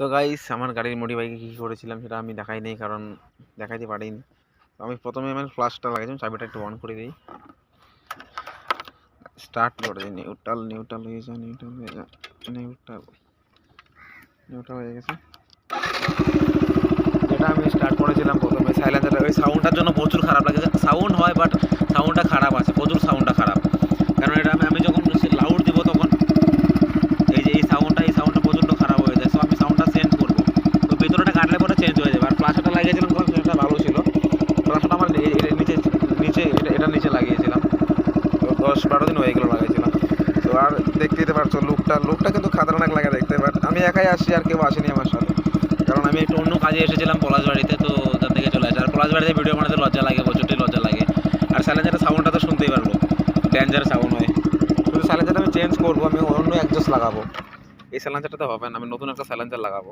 So guys, আমার গাড়ির modify কী করেছিলাম সেটা আমি দেখাই নেই, কারণ দেখাইতে পারিনি। তো আমি প্রথমে আমার ফ্লাশটা লাগাইছিলাম, চাবিটা একটু অন করে দিই, স্টার্ট করে দিই। নিউট্রাল হয়ে যায়, নিউট্রাল হয়ে গেছে। যেটা আমি স্টার্ট করেছিলাম প্রথমে, সাইলেন্সারটা ওই সাউন্ডটার জন্য প্রচুর খারাপ লাগে। সাউন্ড হয় বাট সাউন্ডটা খারাপ আছে, প্রচুর সাউন্ডটা খারাপ। কারণ এটা আমি যখন লাউড দিব তখন এই সাউন্ডটা প্রচণ্ড খারাপ হয়ে যায়। সো আমি সাউন্ডটা চেঞ্জ করবো, তো ভেতরটা কাটলে পরে চেঞ্জ হয়ে যাবে। আর প্লাস্টারটা লাগিয়েছিলাম তখন সেটা ভালো ছিল। প্লাস্টারটা আমার এটা নিচে লাগিয়েছিলাম, তো 10-12 দিন হয়ে গেলো লাগাইছিলাম। তো আর দেখতেই পারছো লুকটা কিন্তু খাতরনাক লাগে দেখতে। বাট আমি একাই আসছি, আর কেউ আসেনি আমার সাথে, কারণ আমি একটু অন্য কাজে এসেছিলাম পলাশবাড়িতে। তো ওখান থেকে চলে আসে। আর পলাশবাড়িতে ভিডিও বানাতে লজ্জা লাগে, প্রচুরটাই লজ্জা লাগে। আর সাইলেন্সারের সাউন্ডটা তো শুনতেই পারবো, ডেঞ্জার সাউন্ড হয়। শুধু সাইলেন্সারটা আমি চেঞ্জ করবো, আমি অন্য অ্যাডজাস্ট লাগাবো। এই সাইলেন্সারটা তো হবে না, আমি নতুন একটা সাইলেন্সার লাগাবো।